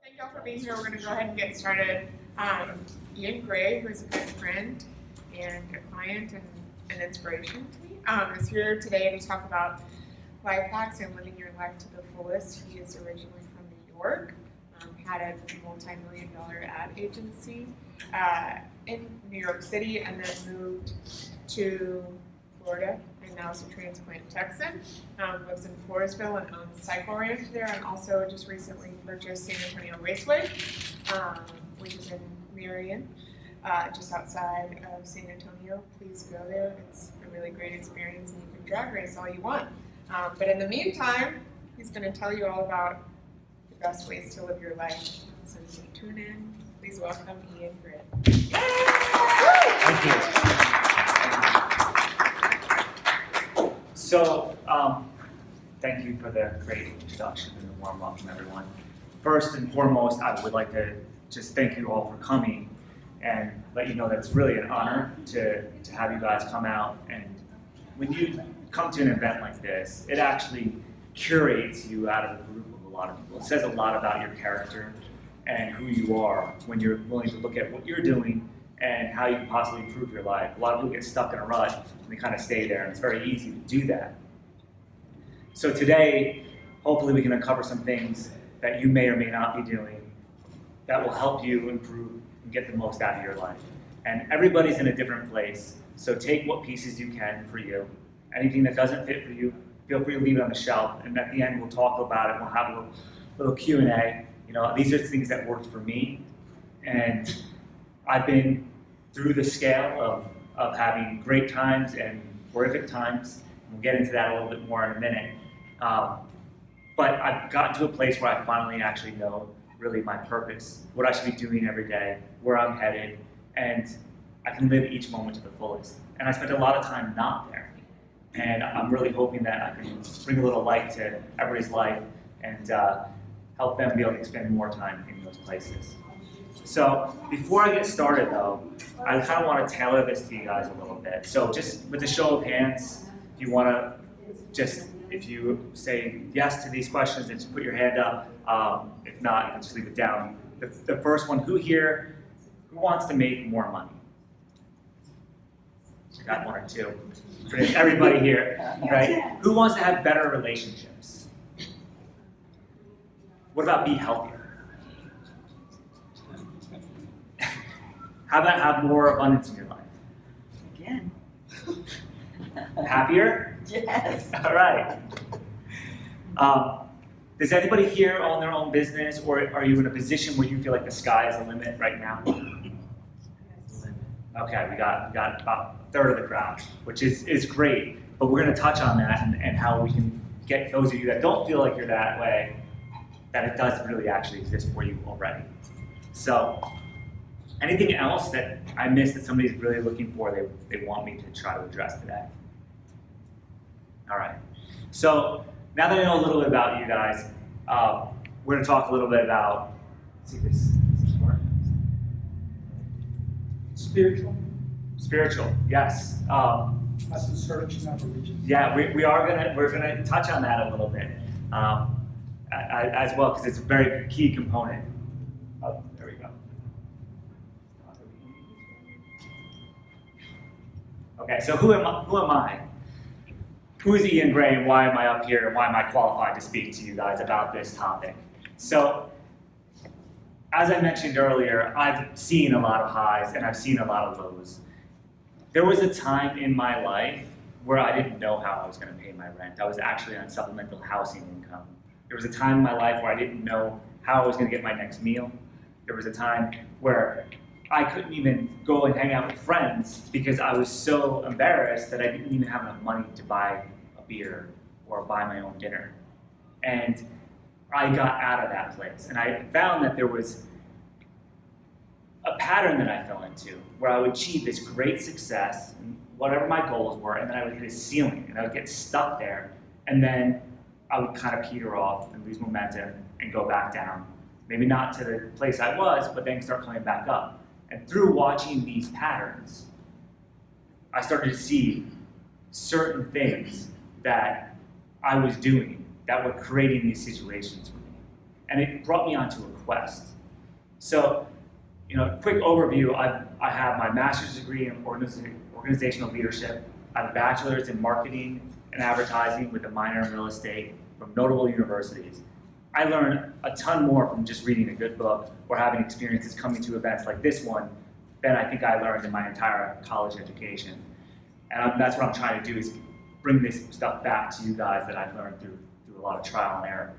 Thank y'all for being here. We're going to go ahead and get started. Iain Grae, who is a good friend and a client and an inspiration to me, is here today to talk about life hacks and living your life to the fullest. He is originally from New York, had a multi-million-dollar ad agency in New York City, and then moved to Florida, and now is a transplant Texan. Lives in Floresville and owns Cycle Ranch there, and also just recently purchased San Antonio Raceway, which is in Marion, just outside of San Antonio. Please go there. It's a really great experience, and you can drag race all you want. But in the meantime, he's going to tell you all about the best ways to live your life. So tune in. Please welcome Iain Grae. Thank you. So, thank you for the great introduction and the warm welcome, everyone. First and foremost, I would like to just thank you all for coming and let you know that it's really an honor to have you guys come out. And when you come to an event like this, it actually curates you out of a group of a lot of people. It says a lot about your character and who you are when you're willing to look at what you're doing and how you can possibly improve your life. A lot of people get stuck in a rut and they kind of stay there, and it's very easy to do that. So today, hopefully we can uncover some things that you may or may not be doing that will help you improve and get the most out of your life. And everybody's in a different place, so take what pieces you can for you. Anything that doesn't fit for you, feel free to leave it on the shelf, and at the end we'll talk about it. We'll have a little Q&A. You know, these are things that worked for me, and I've been through the scale of having great times and horrific times. We'll get into that a little bit more in a minute. But I've gotten to a place where I finally actually know really my purpose, what I should be doing every day, where I'm headed, and I can live each moment to the fullest. And I spent a lot of time not there. And I'm really hoping that I can bring a little light to everybody's life and help them be able to spend more time in those places. So before I get started though, I kind of want to tailor this to you guys a little bit. So just with a show of hands, if you want to if you say yes to these questions, then just put your hand up. If not, you can just leave it down. The first one, who wants to make more money? Got one or two. For everybody here, right? Who wants to have better relationships? What about be healthier? How about have more abundance in your life? Again. Happier? Yes. All right. Does anybody here own their own business, or are you in a position where you feel like the sky is the limit right now? Okay, we got about a third of the crowd, which is great, but we're going to touch on that and how we can get those of you that don't feel like you're that way, that it does really actually exist for you already. So, anything else that I missed that somebody's really looking for, they want me to try to address today? All right. So now that I know a little bit about you guys, we're going to talk a little bit about, let's see if this works. Spiritual, yes. That's the search, not religion. Yeah, we're gonna touch on that a little bit as well, because it's a very key component. Oh, there we go. Okay, so who am I? Who is Iain Grae, and why am I up here, and why am I qualified to speak to you guys about this topic? So, as I mentioned earlier, I've seen a lot of highs and I've seen a lot of lows. There was a time in my life where I didn't know how I was going to pay my rent. I was actually on supplemental housing income. There was a time in my life where I didn't know how I was going to get my next meal. There was a time where I couldn't even go and hang out with friends because I was so embarrassed that I didn't even have enough money to buy a beer or buy my own dinner. And I got out of that place, and I found that there was a pattern that I fell into where I would achieve this great success, whatever my goals were, and then I would hit a ceiling, and I would get stuck there, and then I would kind of peter off and lose momentum and go back down. Maybe not to the place I was, but then start coming back up. And through watching these patterns, I started to see certain things that I was doing that were creating these situations for me. and it brought me onto a quest. So, quick overview, I have my master's degree in organizational leadership. I have a bachelor's in marketing and advertising with a minor in real estate from notable universities. I learned a ton more from just reading a good book or having experiences coming to events like this one than I think I learned in my entire college education. And that's what I'm trying to do, is bring this stuff back to you guys that I've learned through a lot of trial and error.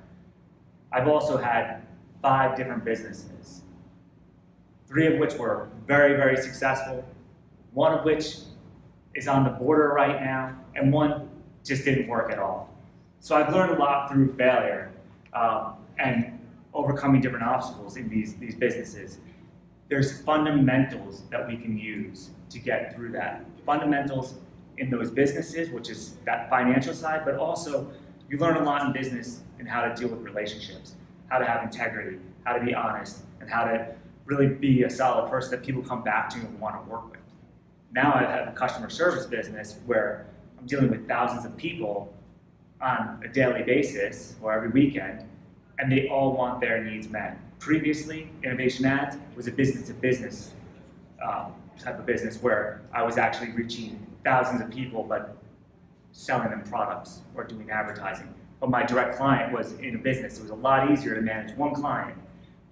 I've also had 5 different businesses, 3 of which were very, very successful, 1 of which is on the border right now, and 1 just didn't work at all. So I've learned a lot through failure and overcoming different obstacles in these businesses. There's fundamentals that we can use to get through that. Fundamentals in those businesses, which is that financial side, but also you learn a lot in business in how to deal with relationships, how to have integrity, how to be honest, and how to really be a solid person that people come back to and want to work with. Now I have a customer service business where I'm dealing with thousands of people on a daily basis or every weekend, and they all want their needs met. Previously, Innovation Ads was a business-to-business type of business where I was actually reaching thousands of people but selling them products or doing advertising. But my direct client was in a business. It was a lot easier to manage one client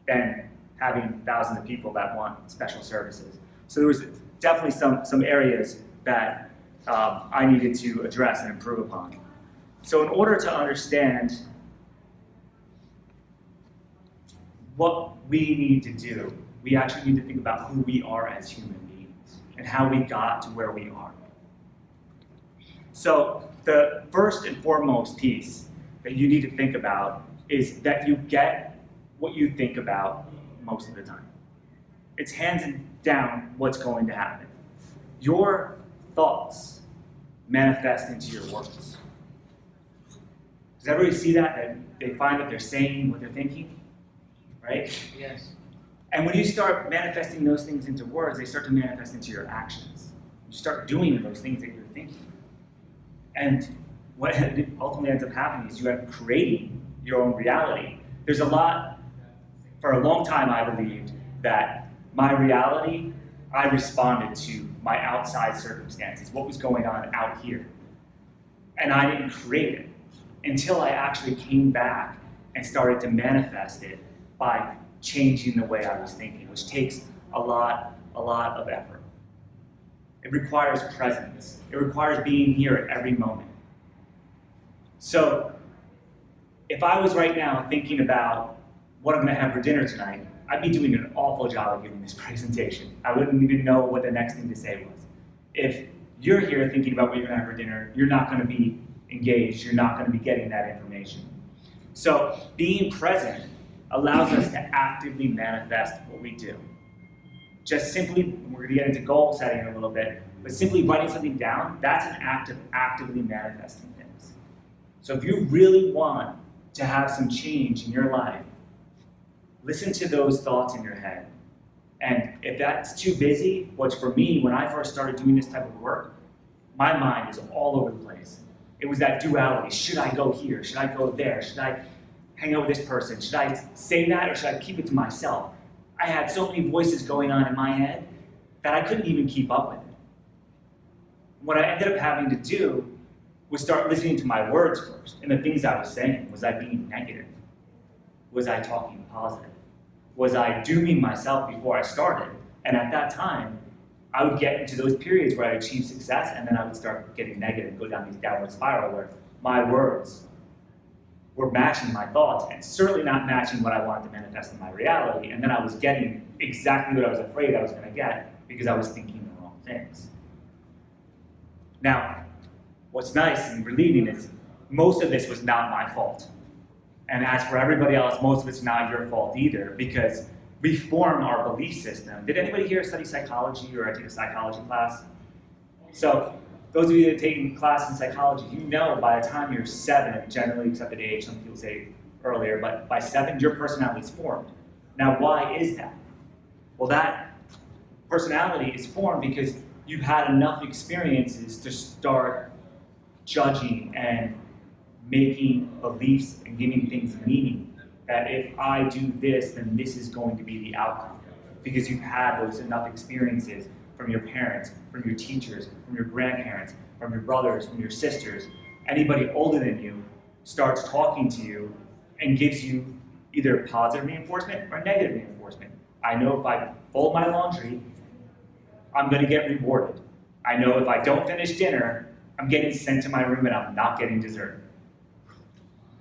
than having thousands of people that want special services. So there was definitely some areas that I needed to address and improve upon. So in order to understand what we need to do, we actually need to think about who we are as human beings and how we got to where we are. So the first and foremost piece that you need to think about is that you get what you think about most of the time. It's hands down what's going to happen. Your thoughts manifest into your words. Does everybody see that they find that they're saying what they're thinking? Right? Yes. And when you start manifesting those things into words, they start to manifest into your actions. You start doing those things that you're thinking. And what ultimately ends up happening is you end up creating your own reality. There's a lot, for a long time I believed that my reality, I responded to my outside circumstances, what was going on out here. And I didn't create it until I actually came back and started to manifest it by changing the way I was thinking, which takes a lot of effort. It requires presence. It requires being here at every moment. So if I was right now thinking about what I'm going to have for dinner tonight, I'd be doing an awful job of giving this presentation. I wouldn't even know what the next thing to say was. If you're here thinking about what you're going to have for dinner, you're not going to be engaged. You're not going to be getting that information. So being present allows us to actively manifest what we do. Just simply, we're going to get into goal setting in a little bit, but simply writing something down, that's an act of actively manifesting things. So if you really want to have some change in your life, listen to those thoughts in your head. And if that's too busy, which for me, when I first started doing this type of work, my mind was all over the place. It was that duality. Should I go here? Should I go there? Should I hang out with this person? Should I say that or should I keep it to myself? I had so many voices going on in my head that I couldn't even keep up with it. What I ended up having to do was start listening to my words first and the things I was saying. Was I being negative? Was I talking positive? Was I dooming myself before I started? And at that time, I would get into those periods where I achieved success and then I would start getting negative, go down these downward spiral where my words were matching my thoughts and certainly not matching what I wanted to manifest in my reality. And then I was getting exactly what I was afraid I was going to get because I was thinking the wrong things. Now, what's nice and relieving is most of this was not my fault. And as for everybody else, most of it's not your fault either because we form our belief system. Did anybody here study psychology or take a psychology class? So those of you that are taking class in psychology, you know by the time you're 7, generally accepted age, some people say earlier, but by 7, your personality is formed. Now, why is that? Well, that personality is formed because you've had enough experiences to start judging and making beliefs and giving things meaning that if I do this, then this is going to be the outcome. Because you've had those enough experiences from your parents, from your teachers, from your grandparents, from your brothers, from your sisters. Anybody older than you starts talking to you and gives you either positive reinforcement or negative reinforcement. I know if I fold my laundry, I'm going to get rewarded. I know if I don't finish dinner, I'm getting sent to my room and I'm not getting dessert.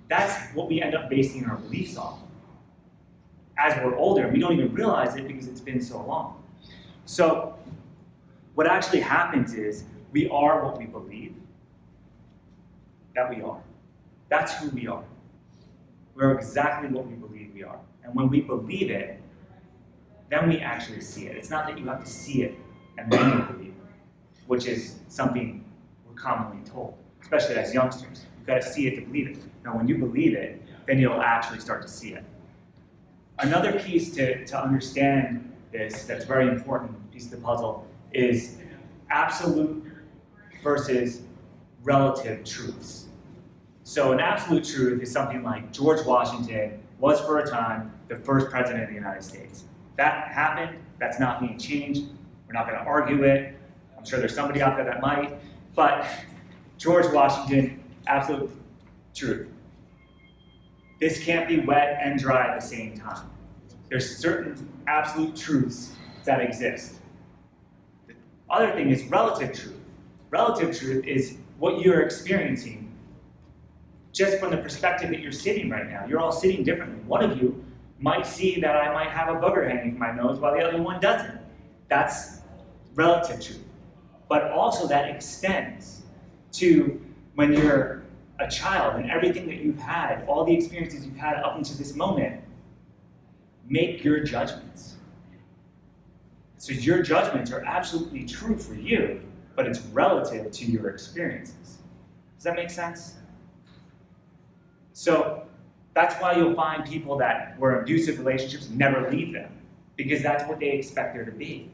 That's what we end up basing our beliefs off. As we're older, we don't even realize it because it's been so long. So what actually happens is we are what we believe that we are. That's who we are. We're exactly what we believe we are. And when we believe it, then we actually see it. It's not that you have to see it and then you believe it, which is something we're commonly told, especially as youngsters. You've got to see it to believe it. Now, when you believe it, then you'll actually start to see it. Another piece to understand this that's very important piece of the puzzle is absolute versus relative truths. So an absolute truth is something like George Washington was for a time the first president of the United States. That happened, that's not being changed, we're not going to argue it. I'm sure there's somebody out there that might, but George Washington, absolute truth. This can't be wet and dry at the same time. There's certain absolute truths that exist. The other thing is relative truth. Relative truth is what you're experiencing just from the perspective that you're sitting right now. You're all sitting differently. One of you might see that I might have a booger hanging from my nose while the other one doesn't. That's relative truth. But also that extends to when you're a child and everything that you've had, all the experiences you've had up until this moment, make your judgments. So your judgments are absolutely true for you, but it's relative to your experiences. Does that make sense? So that's why you'll find people that were in abusive relationships never leave them, because that's what they expect there to be.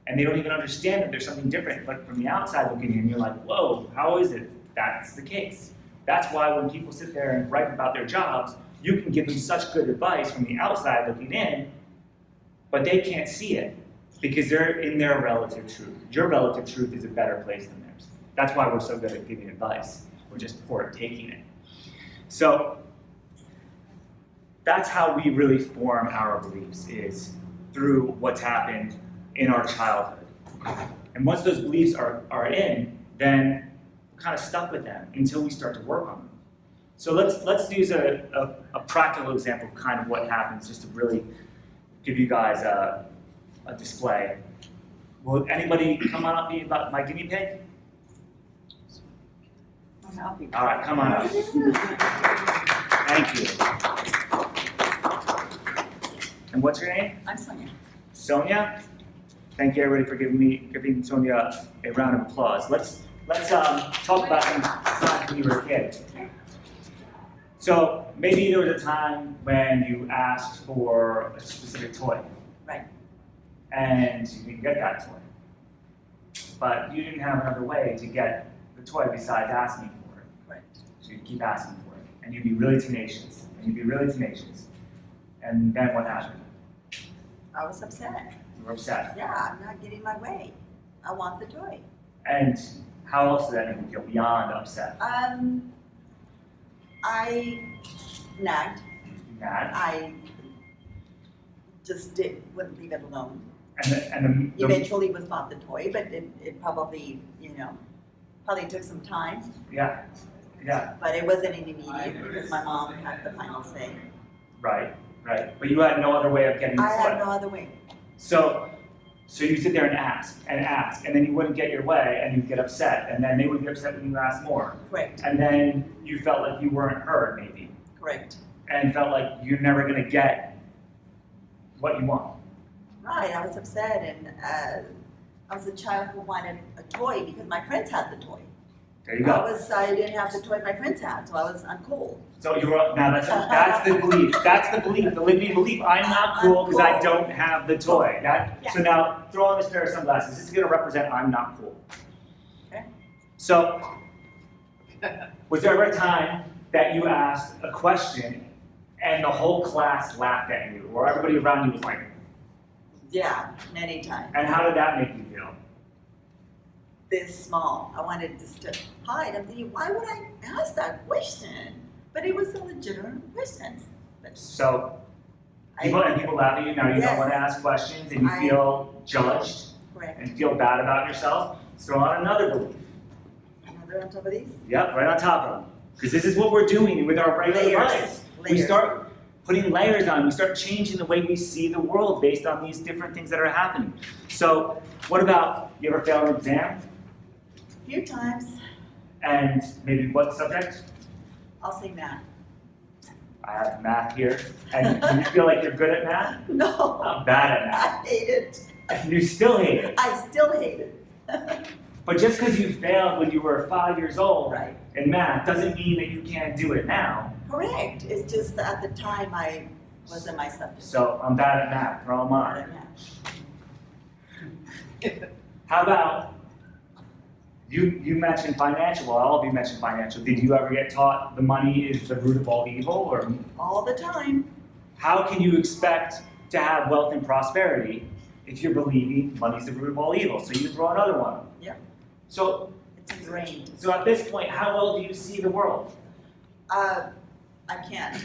And they don't even understand that there's something different, but from the outside looking in, you're like, whoa, how is it that's the case? That's why when people sit there and write about their jobs, you can give them such good advice from the outside looking in, but they can't see it because they're in their relative truth. Your relative truth is a better place than theirs. That's why we're so good at giving advice. We're just poor at taking it. So that's how we really form our beliefs, is through what's happened in our childhood. And once those beliefs are in, then we're kind of stuck with them until we start to work on them. So let's use a practical example of kind of what happens, just to really give you guys a display. Will anybody come on up and be about my guinea pig? All right, come on up. Thank you. And what's your name? I'm Sonia. Sonia? Thank you everybody for giving Sonia a round of applause. Let's talk about some times when you were a kid. So maybe there was a time when you asked for a specific toy. Right. And you didn't get that toy. But you didn't have another way to get the toy besides asking for it. Right. So you'd keep asking for it. And you'd be really tenacious. And you'd be really tenacious. And then what happened? I was upset. You were upset. Yeah, I'm not getting my way. I want the toy. And how else did that make you feel beyond upset? I nagged. Mad? I just wouldn't leave it alone. And the Eventually was bought the toy, but it probably, probably took some time. yeah. But it wasn't an immediate because my mom had the final say. Right. But you had no other way of getting the I toy. had no other way. So you sit there and ask, and then you wouldn't get your way, and you'd get upset, and then they would get upset when you asked more. Correct. And then you felt like you weren't heard, maybe, Correct. and felt like you're never going to get what you want. Right, I was upset, and I was a child who wanted a toy because my friends had the toy. There you go. I didn't have the toy my friends had, so I was uncool. So you were now that's the belief. That's the belief. The limiting belief. I'm not cool because I don't have the toy. So now throw on this pair of sunglasses. This is going to represent I'm not cool. Okay. So was there ever a time that you asked a question and the whole class laughed at you, or everybody around you was like, Yeah, many times. and how did that make you feel? This small. I wanted just to hide. I'm thinking, why would I ask that question? But it was a legitimate question. But So, people laugh at you, now you Yes. don't want to ask questions, and you I- feel judged, correct. and feel bad about yourself, throw on another belief. Another on top of these? Yep, right on top of them. Because this is what we're doing with our regular Layers. lives. We Layers. start putting layers on, we start changing the way we see the world based on these different things that are happening. So, what about, you ever fail an exam? A few times. And maybe what subject? I'll say math. I have math here. And do you feel like you're good at math? No. I'm bad at math. I hate it. And you still hate it. I still hate it. But just because you failed when you were 5 years old Right. in math doesn't mean that you can't do it now. Correct. It's just that at the time I wasn't my subject. So I'm bad at math, throw 'em on. How about, you mentioned financial, well, all of you mentioned financial. Did you ever get taught the money is the root of all evil? Or All the time. how can you expect to have wealth and prosperity if you're believing money's the root of all evil? So you throw another one. Yep. So It's ingrained. at this point, how well do you see the world? I can't.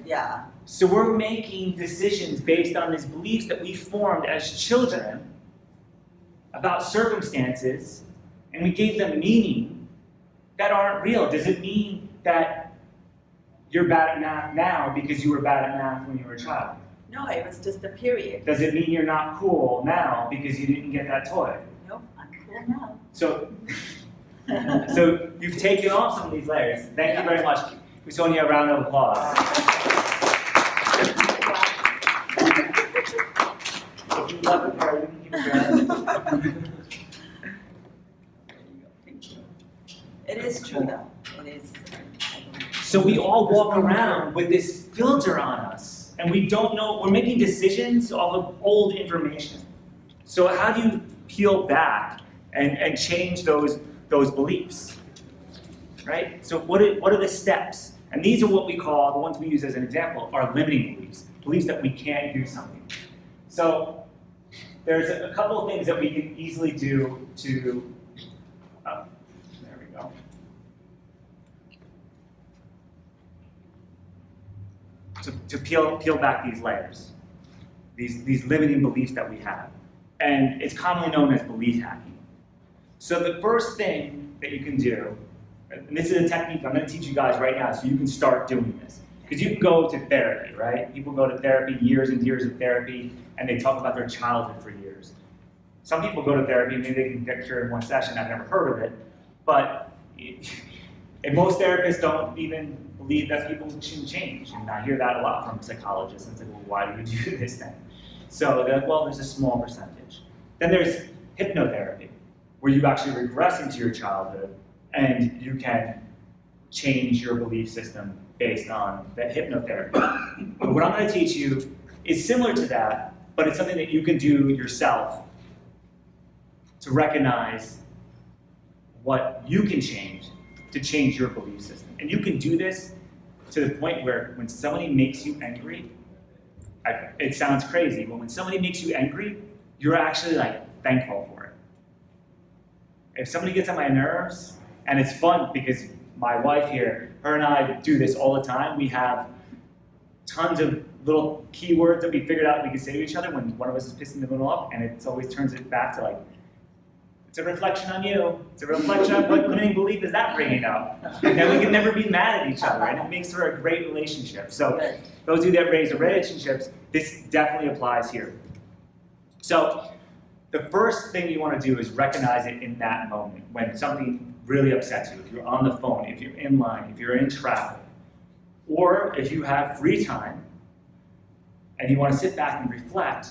Yeah. So we're making decisions based on these beliefs that we formed as children about circumstances, and we gave them meaning that aren't real. Does it mean that you're bad at math now because you were bad at math when you were a child? No, it was just a period. Does it mean you're not cool now because you didn't get that toy? Nope, I'm cool now. So you've taken off some of these layers. Thank you very much. We Sonia a round of applause. If you love the part, you can keep it going. It is true though. It is. So we all walk around with this filter on us, and we don't know, we're making decisions off of old information. So how do you peel back and change those beliefs? Right? So what are the steps? And these are what we call, the ones we use as an example, are limiting beliefs. Beliefs that we can't do something. So there's a couple of things that we can easily do to, there we go. To peel back these layers, these limiting beliefs that we have. And it's commonly known as belief hacking. So the first thing that you can do, and this is a technique I'm going to teach you guys right now so you can start doing this. Because you can go to therapy, right? People go to therapy, years and years of therapy, and they talk about their childhood for years. Some people go to therapy, maybe they can get cured in one session, I've never heard of it, but and most therapists don't even believe that people shouldn't change. And I hear that a lot from psychologists, and say, well, why do you do this then? So they're like, well, there's a small percentage. Then there's hypnotherapy, where you actually regress into your childhood, and you can change your belief system based on that hypnotherapy. But what I'm going to teach you is similar to that, but it's something that you can do yourself to recognize what you can change to change your belief system. And you can do this to the point where when somebody makes you angry, it sounds crazy, but when somebody makes you angry, you're actually like thankful for it. If somebody gets on my nerves, and it's fun because my wife here, her and I do this all the time. We have tons of little keywords that we figured out we can say to each other when one of us is pissing the middle up, and it always turns it back to like, it's a reflection on you. It's a reflection on what limiting belief is that bringing up. And then we can never be mad at each other, and it makes for a great relationship. So those of you that raise relationships, this definitely applies here. So the first thing you want to do is recognize it in that moment when something really upsets you. If you're on the phone, if you're in line, if you're in traffic, or if you have free time and you want to sit back and reflect,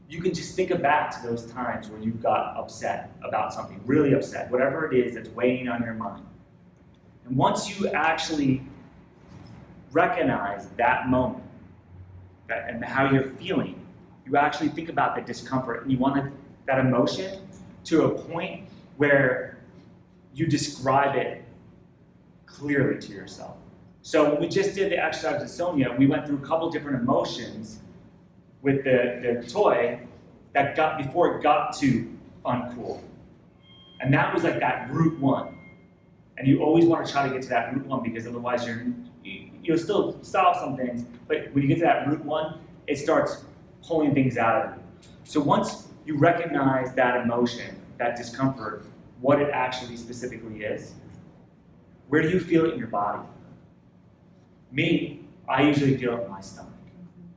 you can just think back to those times where you got upset about something, really upset, whatever it is that's weighing on your mind. And once you actually recognize that moment and how you're feeling, you actually think about the discomfort, and you want that emotion to a point where you describe it clearly to yourself. So when we just did the exercise with Sonia, we went through a couple different emotions with the toy that got before it got to uncool. And that was like that route one. And you always want to try to get to that route one because otherwise you'll still solve some things, but when you get to that route one, it starts pulling things out of you. So once you recognize that emotion, that discomfort, what it actually specifically is, where do you feel it in your body? Me, I usually feel it in my stomach.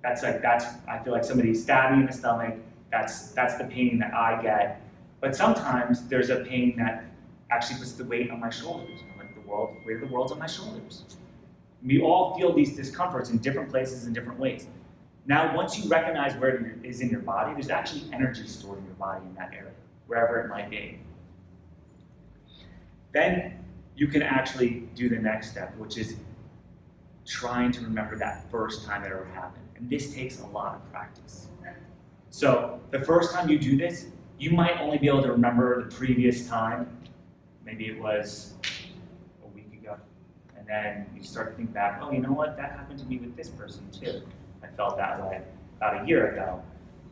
I feel like somebody stabbed me in the stomach. That's the pain that I get. But sometimes there's a pain that actually puts the weight on my shoulders. I'm like, weight of the world's on my shoulders. We all feel these discomforts in different places in different ways. Now, once you recognize where it is in your body, there's actually energy stored in your body in that area, wherever it might be. Then you can actually do the next step, which is trying to remember that first time it ever happened. And this takes a lot of practice. So the first time you do this, you might only be able to remember the previous time. Maybe it was a week ago. And then you start to think back, oh, you know what? That happened to me with this person too. I felt that way about a year ago.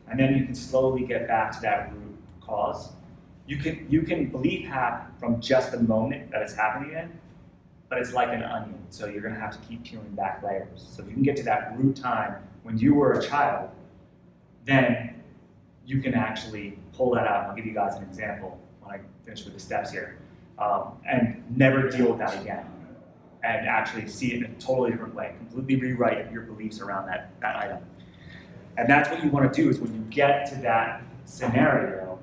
And then you can slowly get back to that root cause. You can believe hack from just the moment that it's happening in, but it's like an onion. So you're gonna have to keep peeling back layers. So if you can get to that root time when you were a child, then you can actually pull that out. I'll give you guys an example when I finish with the steps here. And never deal with that again. And actually see it in a totally different way. Completely rewrite your beliefs around that item. And that's what you want to do is when you get to that scenario,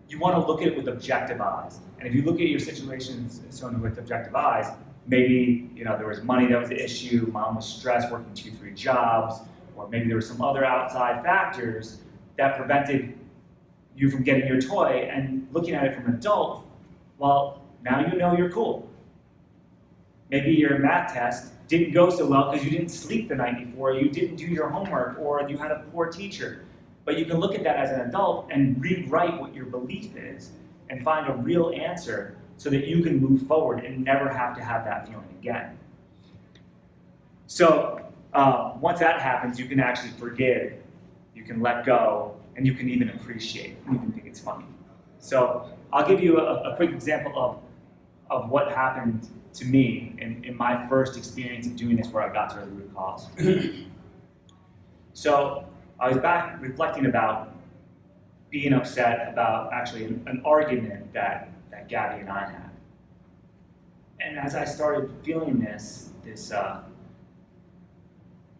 you want to look at it with objective eyes. And if you look at your situations with objective eyes, maybe there was money that was the issue, mom was stressed working 2-3 jobs, or maybe there were some other outside factors that prevented you from getting your toy, and looking at it from an adult, well, now you know you're cool. Maybe your math test didn't go so well because you didn't sleep the night before, you didn't do your homework, or you had a poor teacher. But you can look at that as an adult and rewrite what your belief is and find a real answer so that you can move forward and never have to have that feeling again. So once that happens, you can actually forgive, you can let go, and you can even appreciate, you can think it's funny. So I'll give you a quick example of what happened to me in my first experience of doing this where I got to the root cause. So I was back reflecting about being upset about actually an argument that Gabby and I had. And as I started feeling this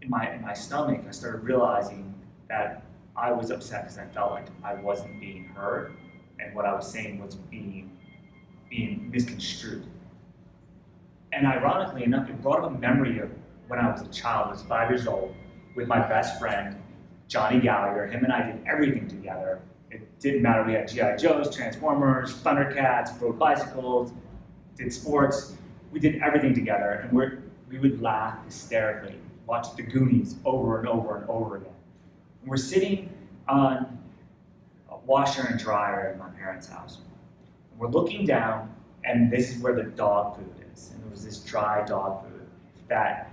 in my stomach, I started realizing that I was upset because I felt like I wasn't being heard and what I was saying was being misconstrued. And ironically enough, it brought up a memory of when I was a child. I was 5 years old with my best friend, Johnny Gallagher. Him and I did everything together. It didn't matter. We had G.I. Joes, Transformers, Thundercats, rode bicycles, did sports. We did everything together, and we would laugh hysterically, watch The Goonies over and over and over again. And we're sitting on a washer and dryer in my parents' house. And we're looking down, and this is where the dog food is. And it was this dry dog food that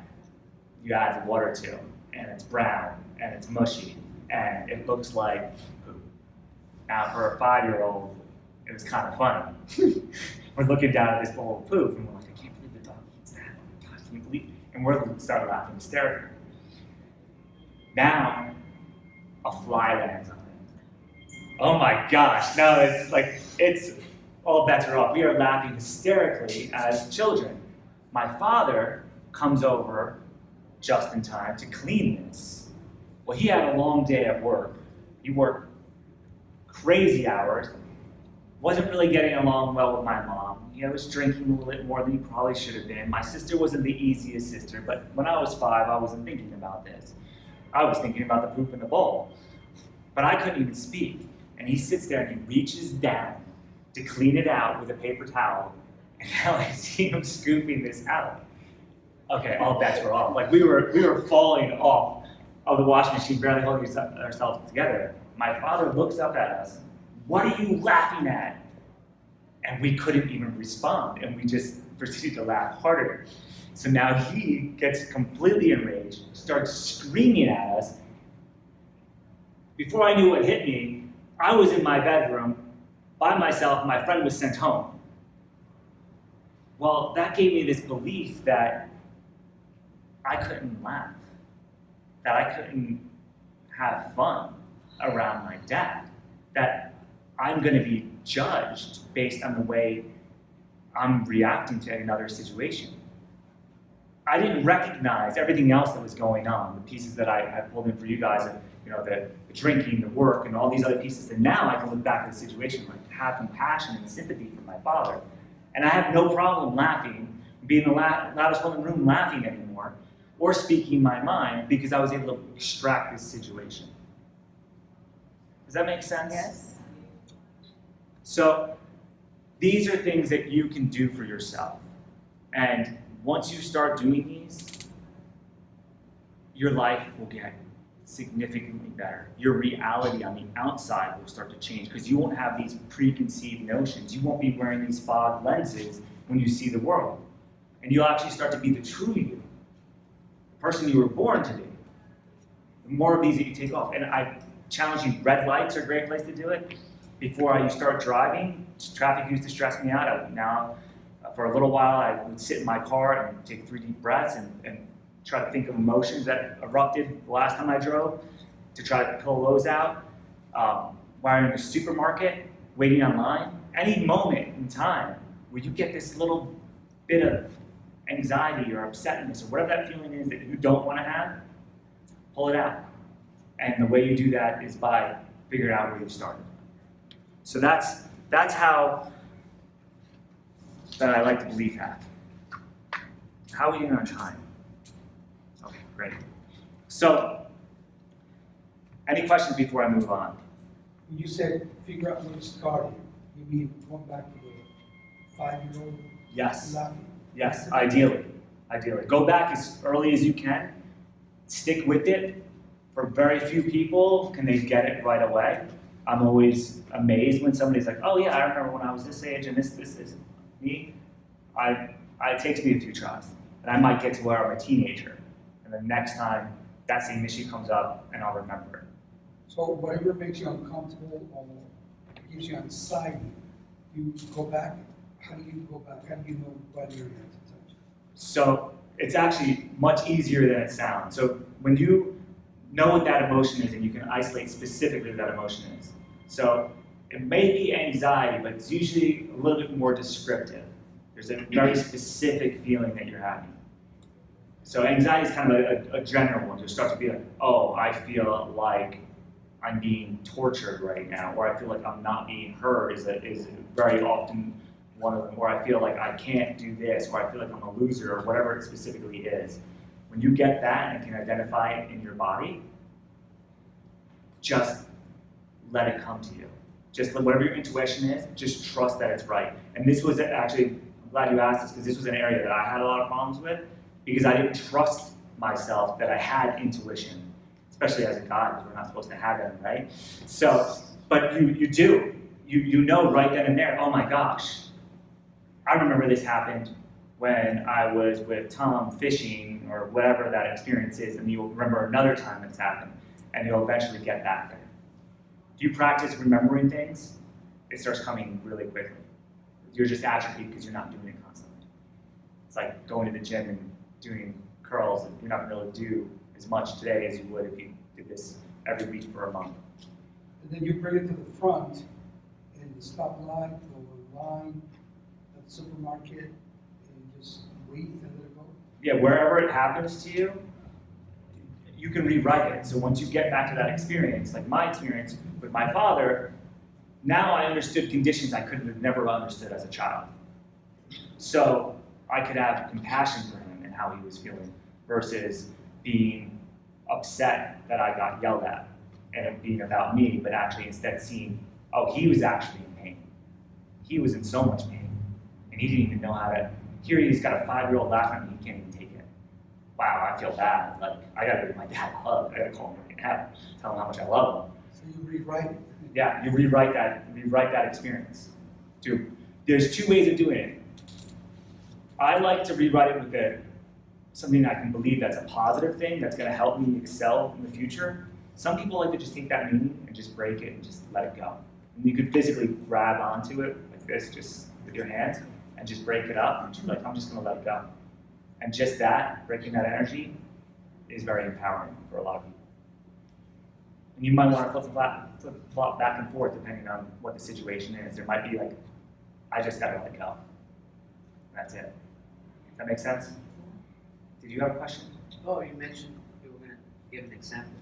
you add water to, and it's brown, and it's mushy, and it looks like poop. Now, for a 5-year-old, it was kind of funny. We're looking down at this bowl of poop, and we're like, I can't believe the dog eats that. Oh my gosh, can you believe it? And we're starting laughing hysterically. Now, a fly lands on it. Oh my gosh, no, it's all bets are off. We are laughing hysterically as children. My father comes over just in time to clean this. Well, he had a long day at work. He worked crazy hours, wasn't really getting along well with my mom. He was drinking a little bit more than he probably should have been. My sister wasn't the easiest sister, but when I was 5, I wasn't thinking about this. I was thinking about the poop in the bowl. But I couldn't even speak. And he sits there and he reaches down to clean it out with a paper towel. And now I see him scooping this out. Okay, all bets were off. Like we were falling off of the washing machine, barely holding ourselves together. My father looks up at us. What are you laughing at? And we couldn't even respond, and we just proceeded to laugh harder. So now he gets completely enraged, starts screaming at us. Before I knew what hit me, I was in my bedroom by myself, my friend was sent home. Well, that gave me this belief that I couldn't laugh, that I couldn't have fun around my dad, that I'm going to be judged based on the way I'm reacting to another situation. I didn't recognize everything else that was going on, the pieces that I pulled in for you guys, the drinking, the work, and all these other pieces. And now I can look back at the situation, like have compassion and sympathy for my father. And I have no problem laughing, being the loudest one in the room laughing anymore, or speaking my mind because I was able to extract this situation. Does that make sense? Yes. So these are things that you can do for yourself. And once you start doing these, your life will get significantly better. Your reality on the outside will start to change because you won't have these preconceived notions. You won't be wearing these fog lenses when you see the world. And you'll actually start to be the true you, the person you were born to be. The more of these that you take off. And I challenge you, red lights are a great place to do it. Before you start driving, traffic used to stress me out. Now, for a little while, I would sit in my car and take 3 deep breaths and try to think of emotions that erupted the last time I drove, to try to pull those out. While you're in the supermarket, waiting online, any moment in time where you get this little bit of anxiety or upsetness or whatever that feeling is that you don't want to have, pull it out. And the way you do that is by figuring out where you started. So that's how that I like to believe that. How are we doing on time? Okay, great. So, any questions before I move on? When you said figure out where it started, you mean going back to the 5-year-old Yes. laughing? Yes, ideally. Go back as early as you can. Stick with it. For very few people, can they get it right away? I'm always amazed when somebody's like, oh yeah, I remember when I was this age and this. Me, it takes me a few tries. And I might get to where I'm a teenager. And the next time that same issue comes up, and I'll remember it. So whatever makes you uncomfortable or gives you anxiety, you go back. How do you go back? How do you know what area to touch? So it's actually much easier than it sounds. So when you know what that emotion is, and you can isolate specifically what that emotion is. So it may be anxiety, but it's usually a little bit more descriptive. There's a very specific feeling that you're having. So anxiety is kind of a general one. You'll start to be like, oh, I feel like I'm being tortured right now, or I feel like I'm not being heard is very often one of them, or I feel like I can't do this, or I feel like I'm a loser, or whatever it specifically is. When you get that and can identify it in your body, just let it come to you. Just whatever your intuition is, just trust that it's right. And this was actually, I'm glad you asked this, because this was an area that I had a lot of problems with, because I didn't trust myself that I had intuition, especially as a guy, because we're not supposed to have them, right? So, but you do. You know right then and there, oh my gosh. I remember this happened when I was with Tom fishing, or whatever that experience is, and you'll remember another time it's happened, and you'll eventually get back there. Do you practice remembering things? It starts coming really quickly. You're just atrophied because you're not doing it constantly. It's like going to the gym and doing curls, and you're not going to be able to do as much today as you would if you did this every week for a month. And then you bring it to the front, in the stoplight or line at the supermarket, and just breathe and let it go. Yeah, wherever it happens to you, you can rewrite it. So once you get back to that experience, like my experience with my father, now I understood conditions I could have never understood as a child. So I could have compassion for him and how he was feeling versus being upset that I got yelled at and it being about me, but actually instead seeing, oh, he was actually in pain. He was in so much pain and he didn't even know how to, here he's got a 5-year-old laughing at me, he can't even take it. Wow, I feel bad. Like, I gotta give my dad a hug. I gotta call him right now, tell him how much I love him. So you rewrite it. Yeah, you rewrite that experience. There's 2 ways of doing it. I like to rewrite it with something I can believe that's a positive thing that's going to help me excel in the future. Some people like to just take that meaning and just break it and just let it go. And you could physically grab onto it like this, just with your hands, and just break it up. And just be like, I'm just going to let it go. And just that, breaking that energy, is very empowering for a lot of people. And you might want to flip back and forth depending on what the situation is. There might be like, I just got to let it go. And that's it. Does that make sense? Did you have a question? Oh, you mentioned you were gonna give an example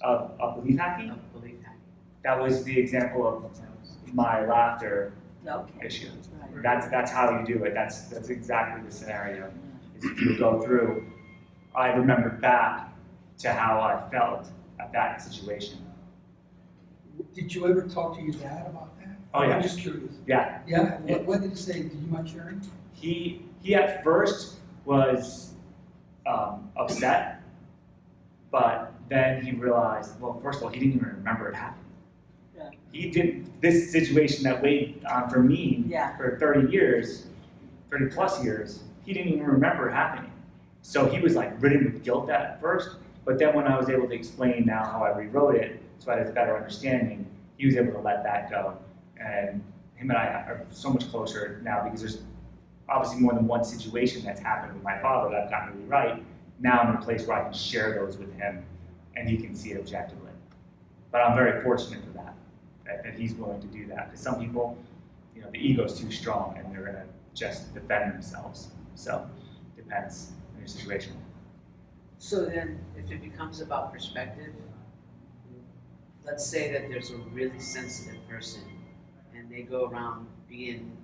Of belief hacking? of belief hacking. That was the example of my laughter Okay. issue. Right. That's how you do it. That's exactly the scenario. Is if you go through, I remembered back to how I felt at that situation. Did you ever talk to your dad about that? Oh, yeah. I'm just curious. Yeah, Yeah, what did he say? Do you mind sharing? he at first was upset, but then he realized, well, first of all, he didn't even remember it happening. Yeah. He did this situation that weighed on for me Yeah. for 30 years, 30 plus years, he didn't even remember it happening. So he was like ridden with guilt at first, but then when I was able to explain now how I rewrote it, so I had a better understanding, he was able to let that go. And him and I are so much closer now because there's obviously more than one situation that's happened with my father that I've gotten really right. Now I'm in a place where I can share those with him and he can see it objectively. But I'm very fortunate for that he's willing to do that. Because some people, the ego's too strong and they're gonna just defend themselves. So, depends on your situation. So then, if it becomes about perspective, let's say that there's a really sensitive person and they go around being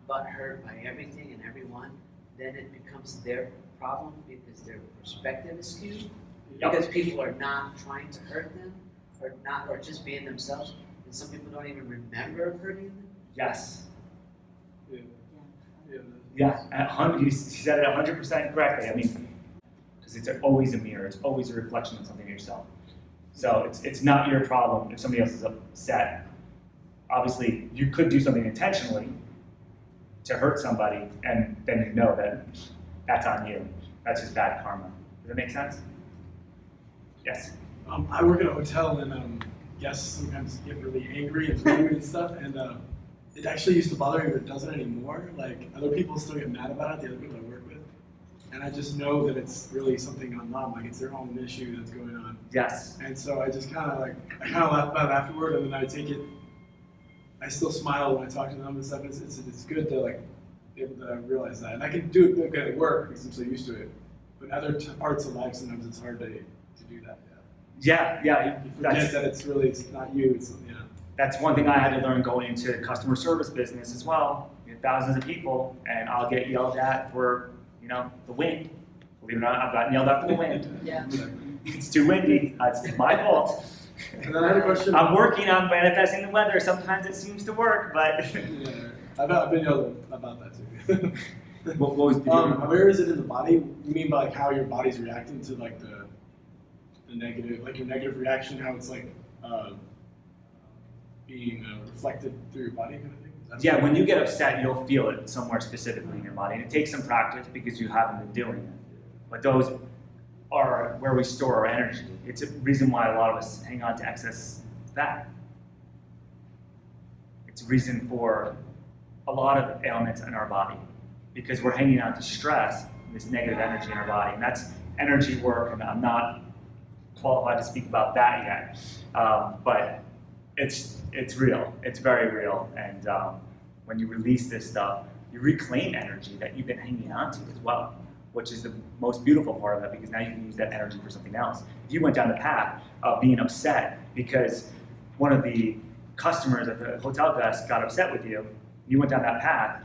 butthurt by everything and everyone, then it becomes their problem because their perspective is skewed. Yep. Because people are not trying to hurt them, or just being themselves, and some people don't even remember hurting them. Yes. Yeah. Yeah, you said it 100% correctly. I mean, because it's always a mirror. It's always a reflection of something of yourself. So it's not your problem if somebody else is upset. Obviously, you could do something intentionally to hurt somebody, and then you know that that's on you. That's just bad karma. Does that make sense? Yes. I work at a hotel, and guests sometimes get really angry and rude and stuff, and it actually used to bother me, but it doesn't anymore. Like, other people still get mad about it, the other people I work with, and I just know that it's really something on them, like it's their own issue that's going on. Yes. And so I just kind of laugh about it afterward, and then I take it. I still smile when I talk to them and stuff. It's good to be able to realize that, and I can do it at work because I'm so used to it. But other parts of life, sometimes it's hard to do that. Yeah. You forget that it's not you. That's one thing I had to learn going into customer service business as well. Thousands of people, and I'll get yelled at for the wind. Believe it or not, I've gotten yelled at for the wind. Yeah. It's too windy. It's my fault. And then I had a question. I'm working on manifesting the weather. Sometimes it seems to work, but Yeah, I've been yelled about that too. what was the Where is it in the body? You mean by how your body's reacting to the negative, your negative reaction, how it's being reflected through your body kind of thing? Is that Yeah, what- when you get upset, you'll feel it somewhere specifically in your body. And it takes some practice because you haven't been doing it. But those are where we store our energy. It's a reason why a lot of us hang on to excess fat. It's a reason for a lot of ailments in our body because we're hanging on to stress, this negative energy in our body. And that's energy work, and I'm not qualified to speak about that yet. But it's real. It's very real. And when you release this stuff, you reclaim energy that you've been hanging on to as well, which is the most beautiful part of it because now you can use that energy for something else. If you went down the path of being upset because one of the customers at the hotel desk got upset with you, you went down that path,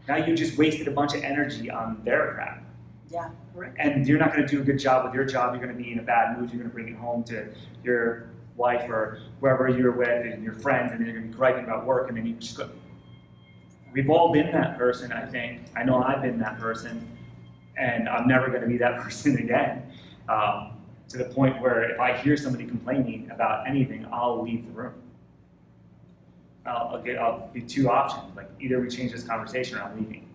now you just wasted a bunch of energy on their crap. Yeah, correct. And you're not going to do a good job with your job. You're going to be in a bad mood. You're going to bring it home to your wife or wherever you're with and your friends, and then you're going to be griping about work, and then you just go. We've all been that person, I think. I know I've been that person, and I'm never going to be that person again. To the point where if I hear somebody complaining about anything, I'll leave the room. I'll be two options. Like either we change this conversation or I'm leaving.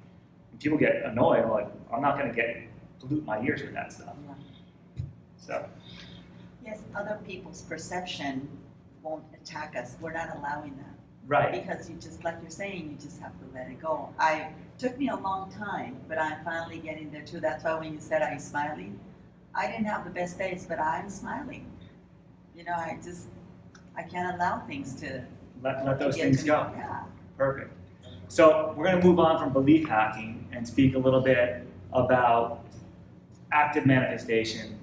And people get annoyed. I'm like, I'm not going to get pollute my ears with that stuff. So, Yes, other people's perception won't attack us. We're not allowing that. right, Because you just, like you're saying, you just have to let it go. Took me a long time, but I'm finally getting there too. That's why when you said, are you smiling? I didn't have the best days, but I'm smiling. You know, I can't allow things to let those get things to go. me. Yeah. Perfect. So we're going to move on from belief hacking and speak a little bit about active manifestation